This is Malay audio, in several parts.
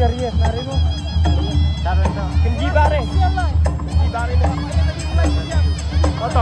Yes, nari mo. Taruh itu. Kenji bare. Kenji bare mo. Foto.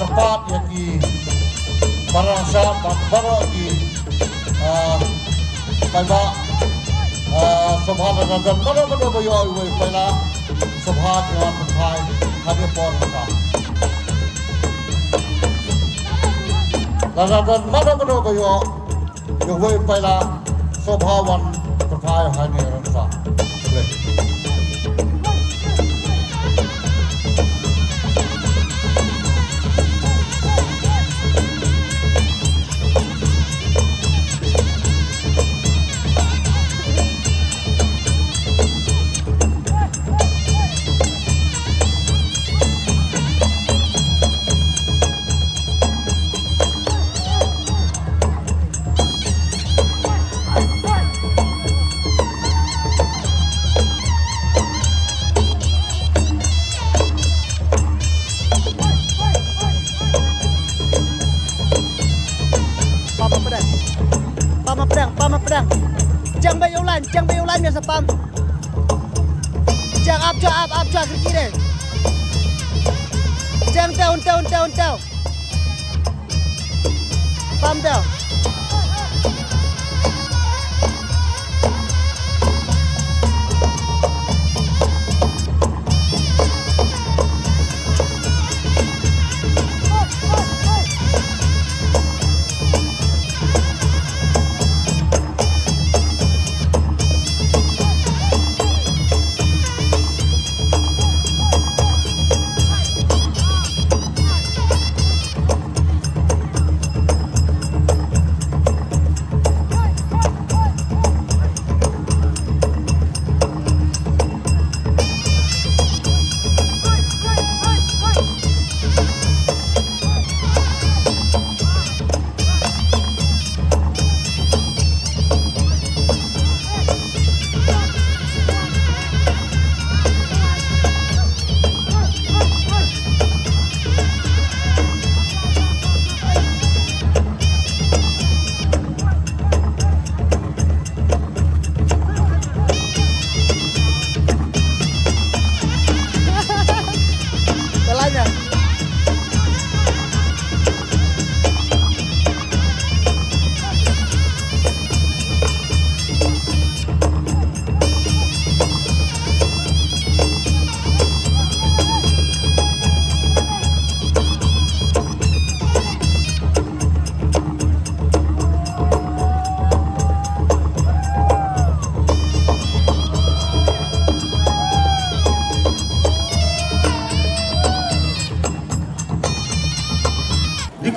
tempat yang di barang sahabat baru di kaiba subhanallah dan mana-mana bayo ay pala subhanallah berkai hanya pon ka dan mana-mana bayo ay pala subhanallah berkai hanya rasa Pam pedang. Chang bay yêu lan biasa pam. Chang up cho kiri deh. Chang teo. Pam teo.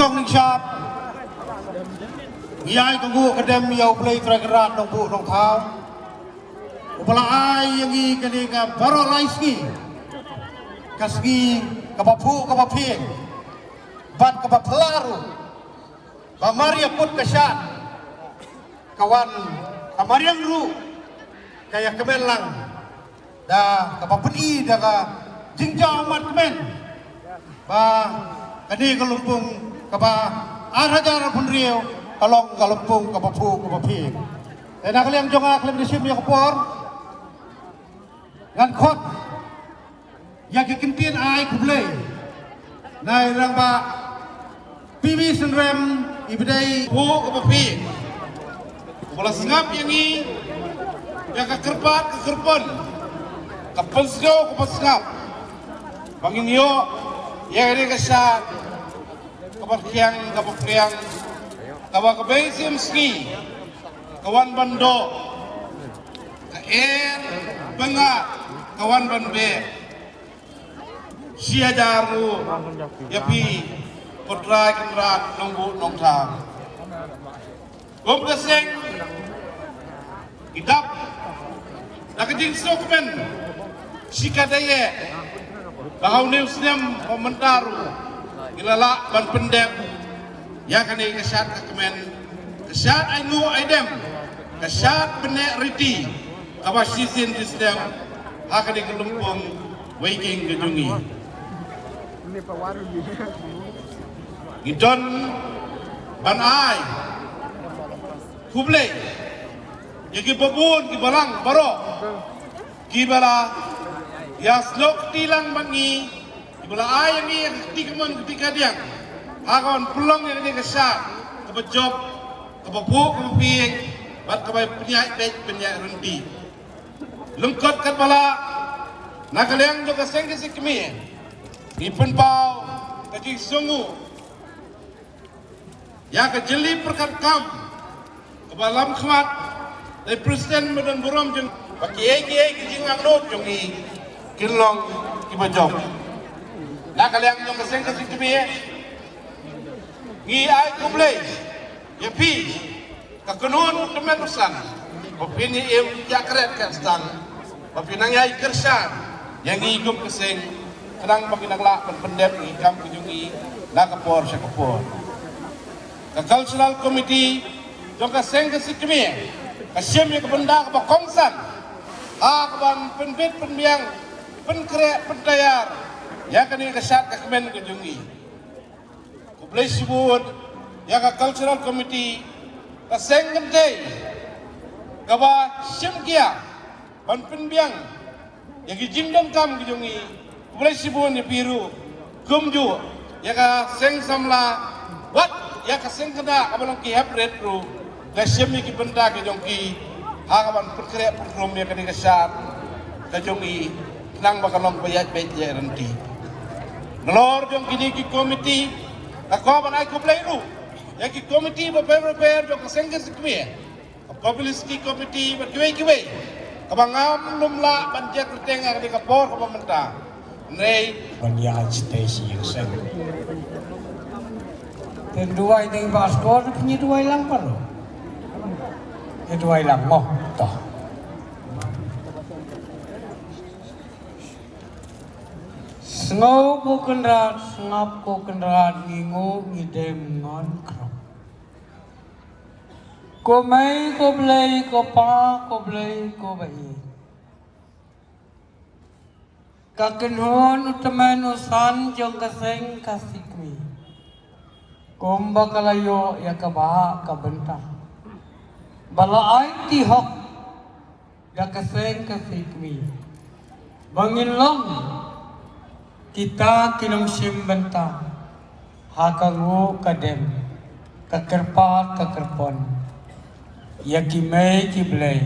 Kong ning shop Yai tunggu kedem yau play tragarat nong bu nong thau Upala ai yang i kani ka baro laiski Kasgi kapapu kapaping Bat kapapelaru Bamaria put kasyat Kawan kamariang ru Kaya kemelang Da kapapeni da ka jingjau mat kemen Ba kani kalumpung kapa arajar pun riau kalong kalumpung kapapu kapaping nak kalian jonga kalian disim ya kapor ngan khot ya kikintin ai kublai nai rang ba piwi senrem ibadai pu kapaping bola sengap yang ni yang kekerpan kapensgo kapensengap bangin yo yang ini kesat kapakriang kabesim ski kawan bando bengat kawan banbe siajaru yapi potrai kenrat nongbu nongtang gom keseng idap nakading sokmen sikadaye bahau neusniam komentaru ilala ban pendem ya kani kesat kemen kesat ainu aidem kesat benek riti kapasisin sistem hakani kelumpung waking kejungi gidon ban ai kublai yagi babun kibalang baro kibala yaslok tilang bangi Bola ayam ni ketika dia, akan pulang yang dia kesat, kebejob, kebabuk, kebepieng, bat kebai penyak rendi. Lengkot kat bala, nak kalian juga sengke sikmi, ni penpau, kecik sungu, ya kejeli perkat kam, kebalam kemat, dari presiden badan buram jeng, pakai kejing angnot jongi, kilong kebejob. Nak kalian yang keseng ke situ biye, ngi ai kublai, ya pi, kekenun teman usan, opini jakret kerstang, opini yang kersan, yang hidup keseng, kadang bagi naglak pendem ikam kejungi, nak kapor sekapor. Ke cultural committee, jong keseng ke situ biye, kasyem yang kebenda kebakongsan, kaban penbit penbiang, penkrek pendayar. Ya kani kesat kemen kejungi. Kublai sibut Yaka cultural committee ka sengente kaba simkia panpinbiang yaki jingdong kam gijongi mulai sibun ni piru kumju yaka seng samla wat yaka seng kada kabalong ki hapret ru la semi ki benda gijongki hakaban perkere perkrom ya kani kasat kajongi nang bakalong bayat beje renti Ngelor jong kini ki komiti kakoban ay kuplay ru ya ki komiti ba prepare jong kasengger sikmi Populis ki komiti ba kiwe kabangam numla banjat tertengar di kapor kabamenta nei banyak agitasi yang sen kedua ini baskor punya dua hilang baru kedua hilang mau toh Sengau ko kenrat, sengap ko kenrat, ngingo ngidem ngon krop. Ko mai, ko blay, ko pa, ko blay, ko bai. Kakenhon utaman usan jong kaseng kasikmi. Komba kalayo ya kabaha kabentang. Bala ay tihok ya kaseng kasikmi. Bangin long kita kinong simbentang hakangu kadem kakerpat kakerpon ya kimay kiblay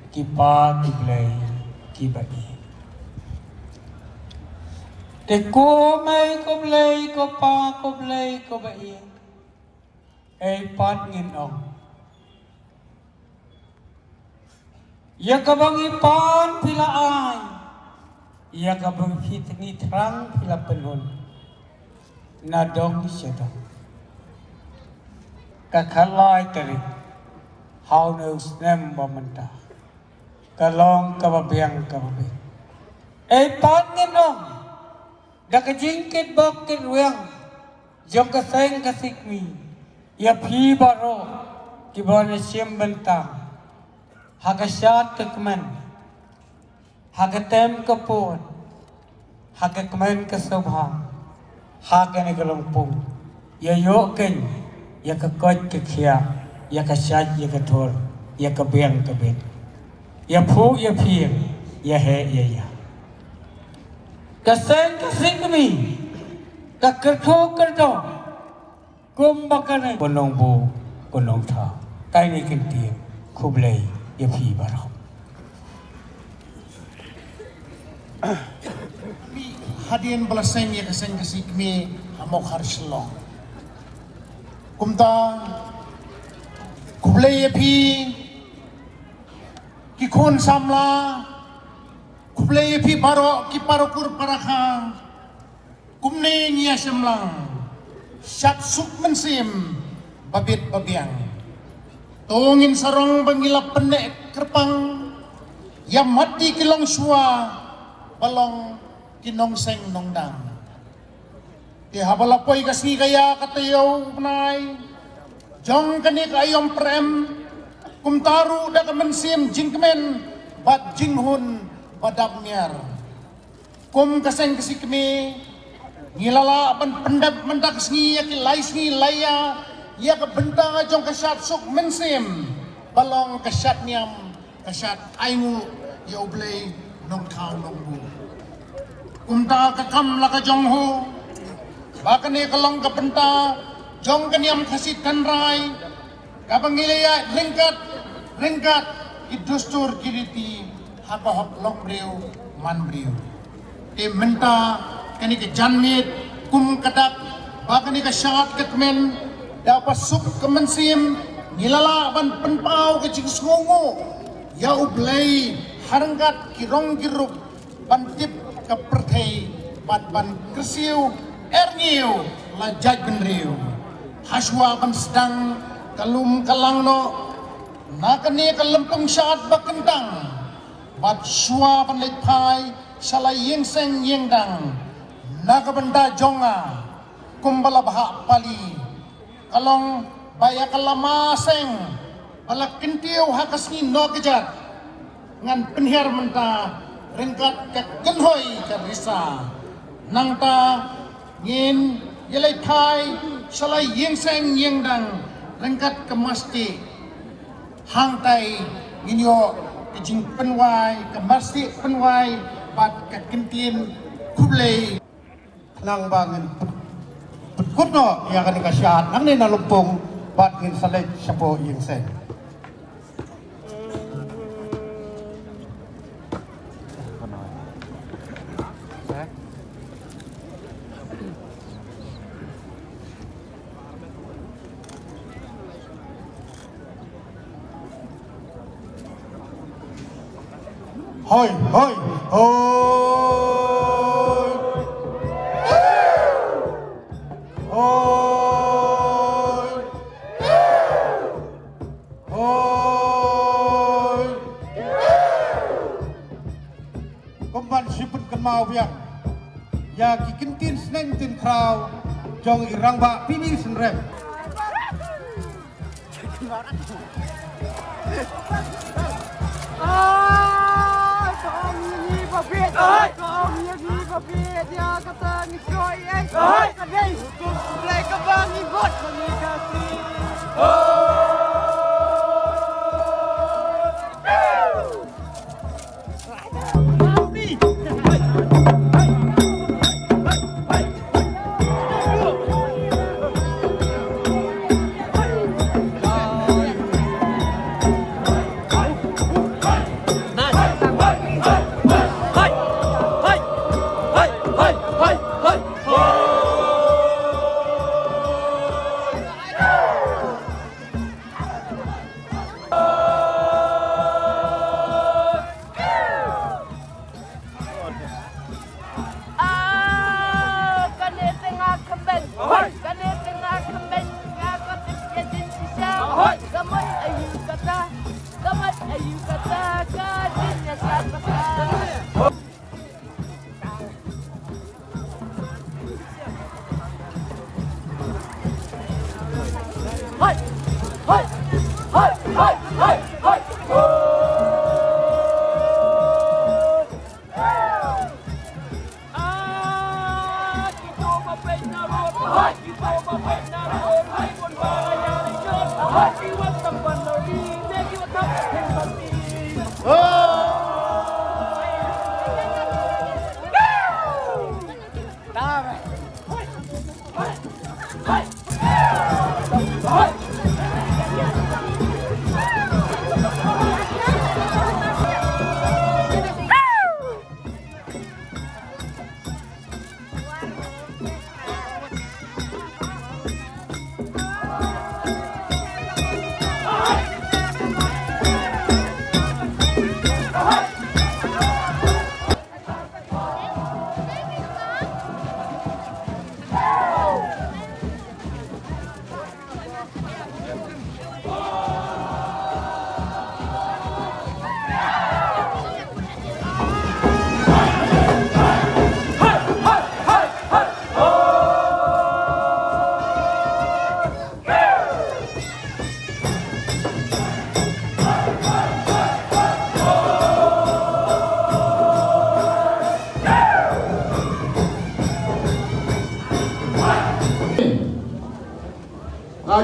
kipa kiblay kibai te ko may koblay ko pa koblay ko bai ay pat nginong ya kabang ipan pila ay ia kabang fitni terang pila penun nadong syadong kakalai teri how knows nem bamenta kalong kababiang kababi pangin dong dakajingkit bakit ruang jong kaseng kasikmi ia pi baro kibana siem bentang hakasyat kekmen hagatem kapun, hagakmen kasobha, hagane galongpung, ya yoken, ya kakot kekia, ya kasyat ya kator, ya kabeng kabet, ya pu ya pir, ya he ya ya. Kaseng kasikmi, kakerto kerto, kumbakane konong bu, konong tha, kai ni kinti, kublay ya pi barau. Hadian belaseng ya kaseng kasikmi hamok harslong. Kumta kublay pi kikon samla kublay pi baro ki parokur parakha kumne niya samlang syat sup mensim babit babiang tongin sarong bangilap penek kerpang yang mati kilong syua balong kinong seng nongdang. Di habalapoy kasi kaya katayaw nai. Jong kani kayong prem kumtaru da kamansim jingkemen bat jinghun badab nyer. Kum kaseng kasi kami ngilala ban pendap mendak sngi yakilai sngi laya ya kabentang jong kasyat suk mensim balong kasyat niam kasyat aingu ya ublay nong tao nong bu. Kumta kakam laka jong ho, bahkan ni kalong kapenta jong kaniam kasit kanrai, kapangilaya ringkat idustur kiriti hakahok long breu man breu. Te menta kani ke janmit kum kadak bahkan ni kasyat ketmen dapat suk kemensim nilala ban penpau ke cing sungu ya ublay harangkat kirong kirup pantip kepertai ban kersiu erniu lajaj benriu haswa ban sedang kalum kalangno nakani kalempung syat bakentang bat syua ban lepai salai yengseng yengdang nakabenda jonga kumbala bahak pali kalong baya kalamaseng balak kentiu hakasni no kejat ngan penher menta ringkat ke genhoi ke risa nang ta ngin yelai thai salai yang sang yang dang lengkat kemasti hangtai nginyo kijing penwai kemasti penwai bat kekentin kublai nang bangen kutno yang akan dikasih nang ni nalumpung bat ngin salai siapo yang sang. Hoi, hoi, hoi, hoi, hoi. Komban siput kenmau biang, ya kikintin seneng tin krau, jong irang ba pini senrem. Dia kata ngikoi kadai hukum mulai kebang ibut komunikasi.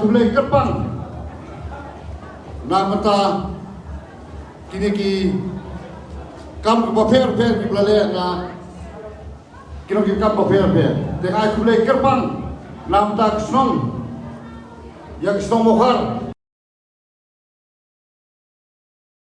Kublai Kerpang namata kini ki kam baper di belale na kini ki kam baper dengan Kublai Kerpang namata Snong yang Snong Mohar